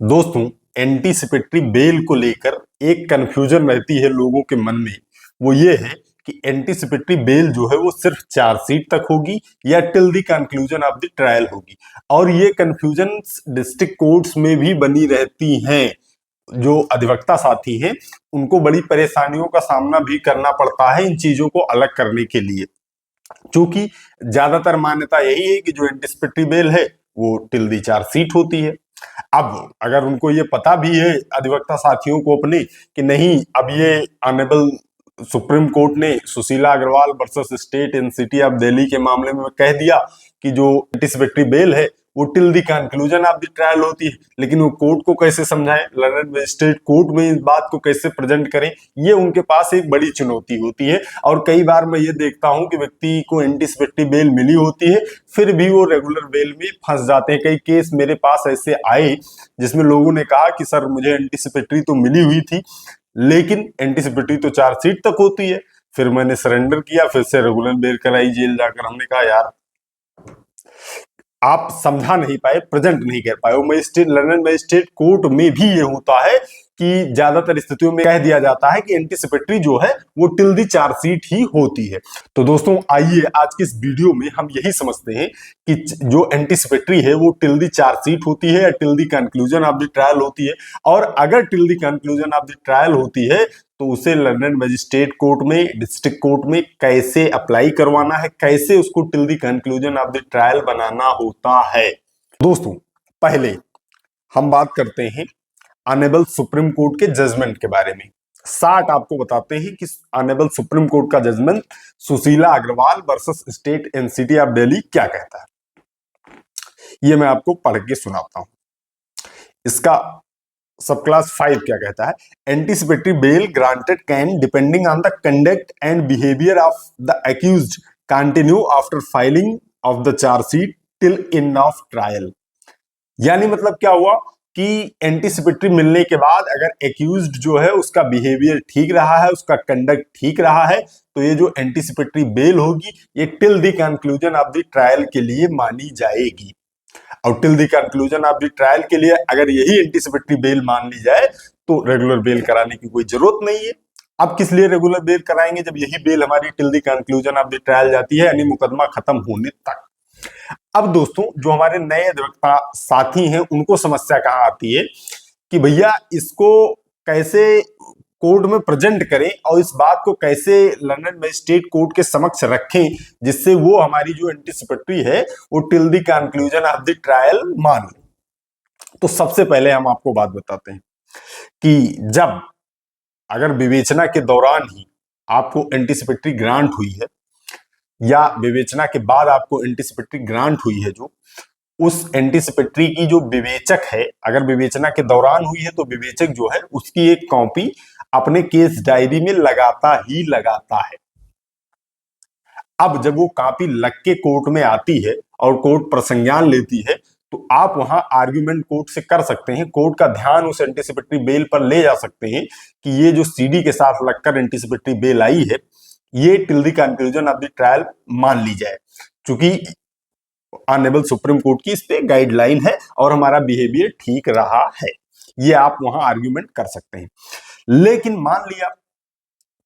दोस्तों, anticipatory bail को लेकर एक कंफ्यूजन रहती है लोगों के मन में। वो ये है कि एंटीसिपेटरी बेल जो है वो सिर्फ चार्जशीट तक होगी या till the conclusion of the trial होगी। और ये कंफ्यूजन डिस्ट्रिक्ट कोर्ट्स में भी बनी रहती हैं। जो अधिवक्ता साथी हैं उनको बड़ी परेशानियों का सामना भी करना पड़ता है इन चीजों को अलग करने के लिए, क्योंकि ज्यादातर मान्यता यही है कि जो एंटीसिपेटरी बेल है वो टिल दी चार्जशीट होती है। अब अगर उनको ये पता भी है अधिवक्ता साथियों को अपने कि नहीं, अब ये ऑनरेबल सुप्रीम कोर्ट ने Sushila Agarwal versus state and city of Delhi के मामले में कह दिया कि जो एंटीसिपेटरी बेल है वो till the conclusion of the trial होती है, लेकिन वो कोर्ट को कैसे समझाएं, लर्नड मजिस्ट्रेट कोर्ट में इस बात को कैसे प्रेजेंट करें, ये उनके पास एक बड़ी चुनौती होती है। और कई बार मैं ये देखता हूं कि व्यक्ति को एंटीसिपेटरी बेल मिली होती है फिर भी वो रेगुलर बेल में फंस जाते हैं। कई केस मेरे पास ऐसे आए जिसमें लोगों ने कहा कि सर मुझे एंटीसिपेटरी तो मिली हुई थी लेकिन एंटीसिपेटरी तो चार्जशीट तक होती है। फिर मैंने सरेंडर किया, फिर से रेगुलर बेल कराई जेल जाकर। हमने कहा यार आप समझा नहीं पाए, प्रेजेंट नहीं कर पाए। मजिस्ट्रेट लर्नड मजिस्ट्रेट कोर्ट में भी ये होता है कि ज्यादातर स्थितियों में कह दिया जाता है कि एंटीसिपेटरी जो है वो टिल दी चार्जशीट ही होती है। तो दोस्तों आइए आज के इस वीडियो में हम यही समझते हैं कि जो एंटीसिपेटरी है वो टिल दी चार्जशीट होती है या till the conclusion of the trial होती है। और अगर till the conclusion of the trial होती है तो उसे लर्नड मजिस्ट्रेट कोर्ट में, डिस्ट्रिक्ट कोर्ट में कैसे अप्लाई करवाना है, कैसे उसको till the conclusion of the trial बनाना होता है। दोस्तों पहले हम बात करते हैं ऑनरेबल सुप्रीम कोर्ट के जजमेंट के बारे में। शार्ट आपको बताते हैं कि ऑनरेबल सुप्रीम कोर्ट का judgement Sushila Agarwal versus state and city of Delhi क्या कहता है, ये मैं आपको पढ़ के सुनाता हूं। इसका सब क्लास 5 क्या कहता है। Anticipatory bail granted can depending on the conduct and behaviour of the accused continue after filing of the chargesheet till end of trial. यानी मतलब क्या हुआ कि एंटीसिपेटरी मिलने के बाद अगर एक्यूज्ड जो है उसका बिहेवियर ठीक रहा है, उसका कंडक्ट ठीक रहा है, तो ये जो एंटीसिपेटरी बेल होगी ये till the conclusion of the trial के लिए मानी जाएगी। और till the conclusion of the trial के लिए अगर यही एंटीसिपेटरी बेल मान ली जाए तो रेगुलर बेल कराने की कोई जरूरत नहीं है। अब किस लिए रेगुलर बेल कराएंगे जब यही बेल हमारी till the conclusion of the trial जाती है, यानी मुकदमा खत्म होने तक। अब दोस्तों जो हमारे नए अधिवक्ता साथी हैं उनको समस्या कहां आती है कि भैया इसको कैसे कोर्ट में प्रेजेंट करें और इस बात को कैसे लर्नड मजिस्ट्रेट कोर्ट के समक्ष रखें जिससे वो हमारी जो एंटीसिपेटरी है वो till the conclusion of the trial मान ले। तो सबसे पहले हम आपको बात बताते हैं कि जब अगर विवेचना के दौरान ही आपको एंटीसिपेटरी ग्रांट हुई है या विवेचना के बाद आपको एंटीसिपेटरी ग्रांट हुई है, जो उस एंटीसिपेटरी की जो विवेचक है, अगर विवेचना के दौरान हुई है तो विवेचक जो है उसकी एक कॉपी अपने केस डायरी में लगाता ही लगाता है। अब जब वो कॉपी लग के कोर्ट में आती है और कोर्ट प्रसंज्ञान लेती है तो आप वहां आर्ग्यूमेंट कोर्ट से कर सकते हैं, कोर्ट का ध्यान उस एंटीसिपेटरी बेल पर ले जा सकते हैं कि ये जो सीडी के साथ लगकर एंटीसिपेटरी बेल आई है ये till the conclusion of the trial मान ली जाए, क्योंकि ऑनरेबल सुप्रीम कोर्ट की इस पे गाइडलाइन है और हमारा बिहेवियर ठीक रहा है। ये आप वहां आर्ग्यूमेंट कर सकते हैं। लेकिन मान लिया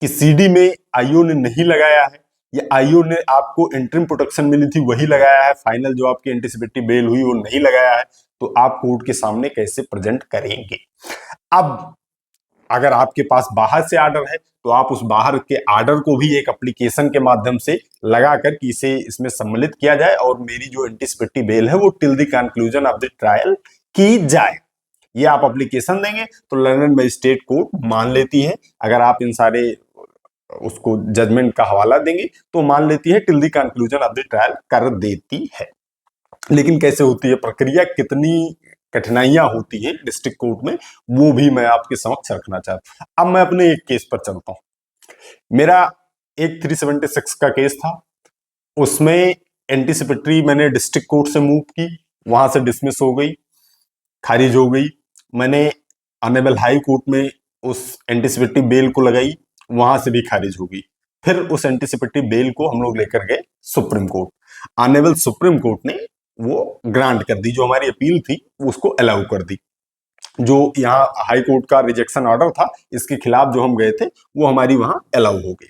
कि सीडी में आईओ ने नहीं लगाया है या आईओ ने आपको इंटरिम प्रोटेक्शन मिली थी वही लगाया है, फाइनल जो आपकी एंटीसिपेटरी बेल हुई वो नहीं लगाया है, तो आप कोर्ट के सामने कैसे प्रेजेंट करेंगे। अब अगर आपके पास बाहर से आर्डर है तो आप उस बाहर के आर्डर को भी एक एप्लीकेशन के माध्यम से लगाकर कि इसे इसमें सम्मिलित किया जाए और मेरी जो एंटीसिपेटरी बेल है वो till the conclusion of the trial की जाए। ये आप एप्लीकेशन देंगे तो लर्नड मजिस्ट्रेट कोर्ट मान लेती है। अगर आप इन सारे उसको जजमेंट का हवाला देंगे तो मान लेती है, till the conclusion of the trial कर देती है। लेकिन कैसे होती है प्रक्रिया, कितनी कठिनाइयां होती है डिस्ट्रिक्ट कोर्ट में, वो भी मैं आपके समक्ष रखना चाहता हूं। अब मैं अपने एक केस पर चलता हूं। मेरा एक 376 का केस था, उसमें एंटीसिपेटरी मैंने डिस्ट्रिक्ट कोर्ट से मूव की, वहां से डिसमिस हो गई, खारिज हो गई। मैंने ऑनरेबल हाई कोर्ट में उस एंटीसिपेटरी बेल को लगाई, वहां से भी खारिज हो गई। फिर उस एंटीसिपेटरी बेल को हम लोग लेकर गए supreme court. Honourable supreme court ने वो ग्रांट कर दी, जो हमारी अपील थी उसको अलाउ कर दी। जो यहाँ हाई कोर्ट का रिजेक्शन ऑर्डर था, इसके खिलाफ जो हम गए थे वो हमारी वहां अलाउ हो गई।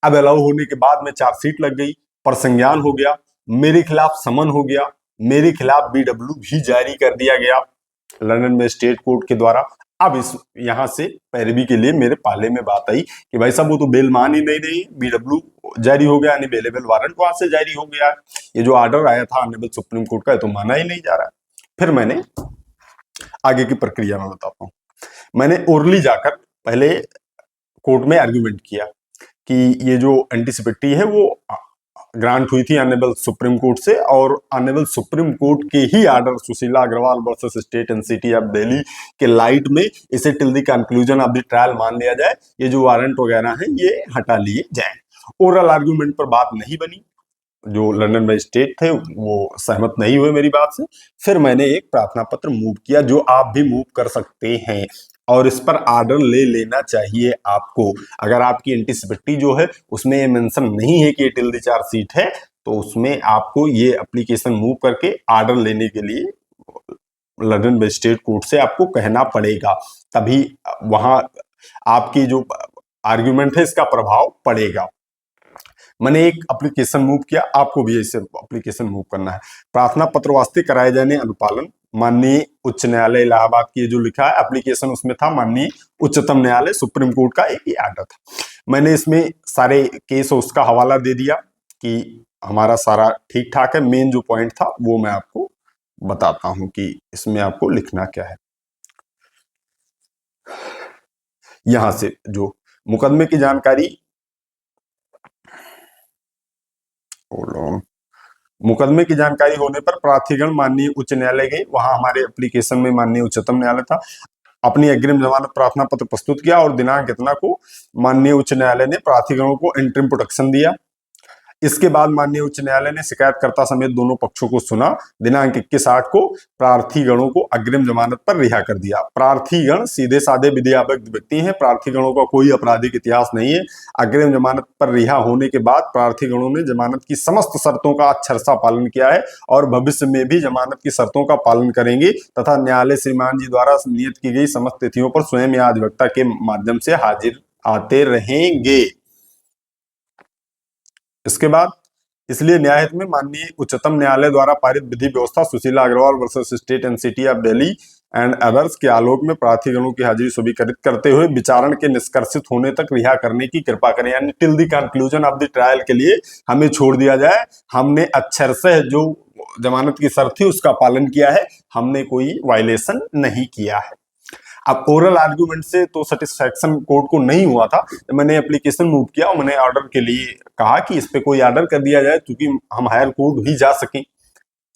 अब अलाउ होने के बाद में चार्जशीट लग गई, प्रसंज्ञान हो गया, मेरे खिलाफ समन हो गया, मेरे खिलाफ बीडब्ल्यू भी जारी कर दिया गया लंदन मजिस्ट्रेट कोर्ट के द्वारा। अब इस यहां से पैरवी के लिए मेरे पाले में बात आई कि भाई साहब वो तो बेल मान ही नहीं रही, बीडब्ल्यू जारी हो गया, यानी बेलेबल वारंट वहां से जारी हो गया है, ये जो ऑर्डर आया था ऑनरेबल सुप्रीम कोर्ट का ये तो माना ही नहीं जा रहा है। फिर मैंने आगे की प्रक्रिया में बताता हूँ। मैंने ओरली जाकर पहले कोर्ट में आर्ग्यूमेंट किया कि ये जो एंटीसिपेटरी है वो ग्रांट हुई थी ऑनरेबल सुप्रीम कोर्ट से, और ऑनरेबल सुप्रीम कोर्ट के ही order Sushila Agarwal versus state and city of Delhi के लाइट में इसे till the conclusion of the trial मान लिया जाए, ये जो वारंट वगैरह है ये हटा लिए जाए। ओरल आर्ग्यूमेंट पर बात नहीं बनी, जो लंदन मजिस्ट्रेट थे वो सहमत नहीं हुए मेरी बात से। फिर मैंने एक प्रार्थना पत्र मूव किया, जो आप भी मूव कर सकते हैं, और इस पर ऑर्डर ले लेना चाहिए आपको। अगर आपकी एंटीसिपेटरी जो है उसमें ये मेंशन नहीं है कि ये टिल द चार्ज सीट है, तो उसमें आपको ये एप्लीकेशन मूव करके ऑर्डर लेने के लिए लंदन मजिस्ट्रेट कोर्ट से आपको कहना पड़ेगा, तभी वहां आपकी जो आर्ग्यूमेंट है इसका प्रभाव पड़ेगा। मैंने एक एप्लीकेशन मूव किया, आपको भी ऐसे एप्लीकेशन मूव करना है। प्रार्थना पत्र वास्ते कराए जाने अनुपालन माननीय उच्च न्यायालय इलाहाबाद की जो लिखा है एप्लीकेशन, उसमें था माननीय उच्चतम न्यायालय सुप्रीम कोर्ट का एक ही आर्डर था। मैंने इसमें सारे केस उसका हवाला दे दिया कि हमारा सारा ठीक ठाक है। मेन जो पॉइंट था वो मैं आपको बताता हूं कि इसमें आपको लिखना क्या है। यहां से जो मुकदमे की जानकारी, मुकदमे की जानकारी होने पर प्रार्थीगण माननीय उच्च न्यायालय गए, वहां हमारे एप्लीकेशन में माननीय उच्चतम न्यायालय था, अपनी अग्रिम जमानत प्रार्थना पत्र प्रस्तुत किया और दिनांक इतना को माननीय उच्च न्यायालय ने प्रार्थीगणों को इंटरिम प्रोटेक्शन दिया। इसके बाद माननीय उच्च न्यायालय ने शिकायतकर्ता समेत दोनों पक्षों को सुना। दिनांक 21/8 को प्रार्थीगणों को अग्रिम जमानत पर रिहा कर दिया। प्रार्थीगण सीधे साधे विधियाबद्ध व्यक्ति हैं, प्रार्थीगणों का कोई आपराधिक इतिहास नहीं है। अग्रिम जमानत पर रिहा होने के बाद प्रार्थीगणों ने जमानत की समस्त शर्तों का अक्षरशः पालन किया है और भविष्य में भी जमानत की शर्तों का पालन करेंगे तथा न्यायालय श्रीमान जी द्वारा नियत की गई समस्त तिथियों पर स्वयं या अधिवक्ता के माध्यम से हाजिर आते रहेंगे। इसके बाद इसलिए न्यायहित में माननीय उच्चतम न्यायालय द्वारा पारित विधि व्यवस्था Sushila Agarwal versus state and city of Delhi and others के आलोक में प्रार्थीगणों की हाजिरी स्वीकृत करते हुए विचारण के निष्कर्षित होने तक रिहा करने की कृपा करें, यानी till the conclusion of the trial के लिए हमें छोड़ दिया जाए। हमने अक्षर से जो जमानत की शर्त थी उसका पालन किया है, हमने कोई वायलेशन नहीं किया है। अब ओरल आर्ग्यूमेंट से तो सेटिस्फैक्शन कोर्ट को नहीं हुआ था, तो मैंने एप्लीकेशन मूव किया और मैंने ऑर्डर के लिए कहा कि इस पे कोई ऑर्डर कर दिया जाए, क्योंकि हम हायर कोर्ट भी जा सकें।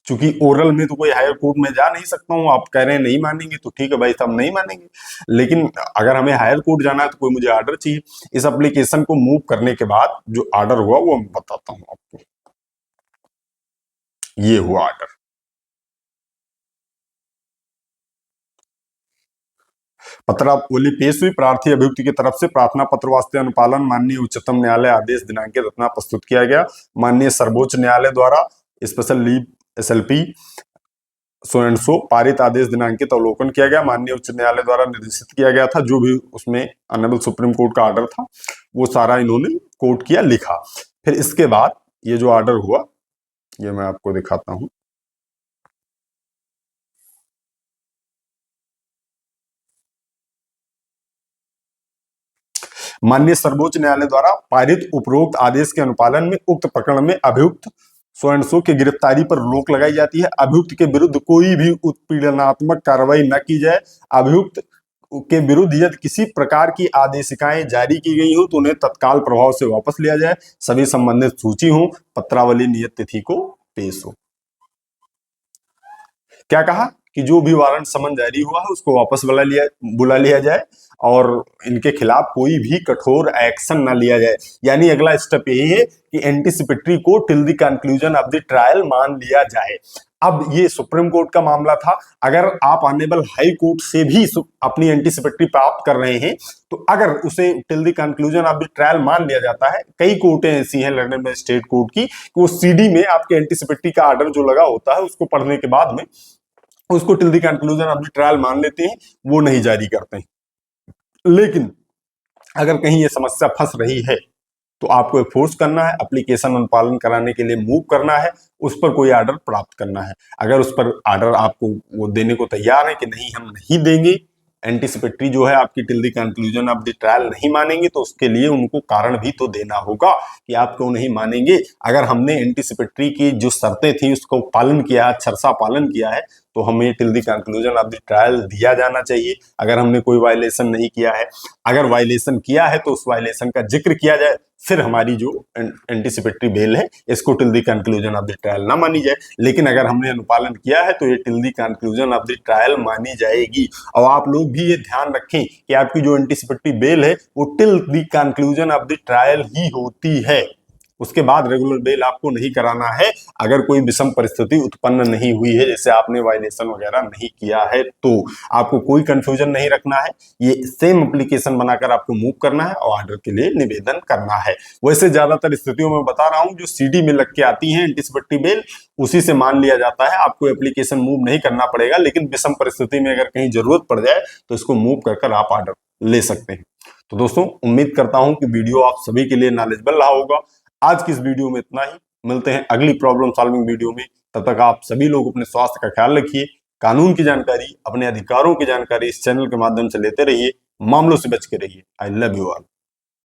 क्योंकि ओरल में तो कोई हायर कोर्ट में जा नहीं सकता हूं, आप कह रहे हैं नहीं मानेंगे तो ठीक है भाई साहब नहीं मानेंगे, लेकिन अगर हमें हायर कोर्ट जाना है तो कोई मुझे ऑर्डर चाहिए। इस एप्लीकेशन को मूव करने के बाद जो ऑर्डर हुआ वो मैं बताता हूं आपको। ये हुआ ऑर्डर। पत्रावली पेश हुई, प्रार्थी अभियुक्त की तरफ से प्रार्थना पत्र वास्ते अनुपालन माननीय उच्चतम न्यायालय आदेश दिनांकित रचना प्रस्तुत किया गया। माननीय सर्वोच्च न्यायालय द्वारा special leave SLP so and so पारित आदेश दिनांकित अवलोकन किया गया। माननीय उच्च न्यायालय द्वारा निर्देशित किया गया था, जो भी उसमें ऑनरेबल सुप्रीम कोर्ट का ऑर्डर था वो सारा इन्होंने कोट किया, लिखा। फिर इसके बाद ये जो ऑर्डर हुआ ये मैं आपको दिखाता हूं। माननीय सर्वोच्च न्यायालय द्वारा पारित उपरोक्त आदेश के अनुपालन में उक्त प्रकरण में अभियुक्त सो एंड सो की गिरफ्तारी पर रोक लगाई जाती है। अभियुक्त के विरुद्ध कोई भी उत्पीड़नात्मक कार्रवाई न की जाए। अभियुक्त के विरुद्ध यदि किसी प्रकार की आदेशिकाएं जारी की गई हो तो उन्हें तत्काल प्रभाव से वापस लिया जाए। सभी संबंधित सूची हो, पत्रावली नियत तिथि को पेश हो। क्या कहा कि जो भी वारंट समन जारी हुआ है उसको वापस बुला लिया जाए और इनके खिलाफ कोई भी कठोर एक्शन ना लिया जाए। यानी अगला स्टेप यही है कि एंटीसिपेटरी को till the conclusion of the trial मान लिया जाए। अब ये सुप्रीम कोर्ट का मामला था, अगर आप ऑनरेबल हाई कोर्ट से भी अपनी एंटीसिपेटरी प्राप्त कर रहे हैं तो अगर उसे till the conclusion of the trial मान लिया जाता है, कई कोर्टें ऐसी हैं लंदन में स्टेट कोर्ट की कि वो CD में आपके एंटीसिपेटरी का ऑर्डर जो लगा होता है उसको पढ़ने के बाद में उसको till the conclusion of the trial मान लेते हैं, वो नहीं जारी करते हैं। लेकिन अगर कहीं ये समस्या फंस रही है तो आपको एक फोर्स करना है, एप्लीकेशन अनुपालन कराने के लिए मूव करना है, उस पर कोई ऑर्डर प्राप्त करना है। अगर उस पर ऑर्डर आपको वो देने को तैयार है कि नहीं हम नहीं देंगे, एंटीसिपेटरी जो है आपकी till the conclusion of the trial नहीं मानेंगे, तो उसके लिए उनको कारण भी तो देना होगा कि आप क्यों नहीं मानेंगे। अगर हमने एंटीसिपेटरी की जो शर्तें थी उसको पालन किया, अक्षरशः पालन किया है, तो हमें till the conclusion of the trial दिया जाना चाहिए। अगर हमने कोई वायलेशन नहीं किया है, अगर वायलेशन किया है तो उस वायलेशन का जिक्र किया जाए, फिर हमारी जो एंटीसिपेटरी बेल है इसको till the conclusion of the trial ना मानी जाए। लेकिन अगर हमने अनुपालन किया है तो ये till the conclusion of the trial मानी जाएगी। और आप लोग भी ये ध्यान रखें कि आपकी जो एंटीसिपेटरी बेल है वो till the conclusion of the trial ही होती है, उसके बाद रेगुलर बेल आपको नहीं कराना है। अगर कोई विषम परिस्थिति उत्पन्न नहीं हुई है, जैसे आपने वायलेशन वगैरह नहीं किया है, तो आपको कोई कंफ्यूजन नहीं रखना है। ये सेम एप्लीकेशन बनाकर आपको मूव करना है और ऑर्डर के लिए निवेदन करना है। वैसे ज्यादातर स्थितियों में बता रहा हूं, जो सीडी में लग के आती है एंटीसिपेटरी बेल, उसी से मान लिया जाता है, आपको एप्लीकेशन मूव नहीं करना पड़ेगा। लेकिन विषम परिस्थिति में अगर कहीं जरूरत पड़ जाए तो इसको मूव कर आप ऑर्डर ले सकते हैं। तो दोस्तों, उम्मीद करता हूं कि वीडियो आप सभी के लिए नॉलेजेबल रहा होगा। आज की इस वीडियो में इतना ही। मिलते हैं अगली प्रॉब्लम सॉल्विंग वीडियो में। तब तक आप सभी लोग अपने स्वास्थ्य का ख्याल रखिए। कानून की जानकारी, अपने अधिकारों की जानकारी इस चैनल के माध्यम से लेते रहिए। मामलों से बच के रहिए। I love you all.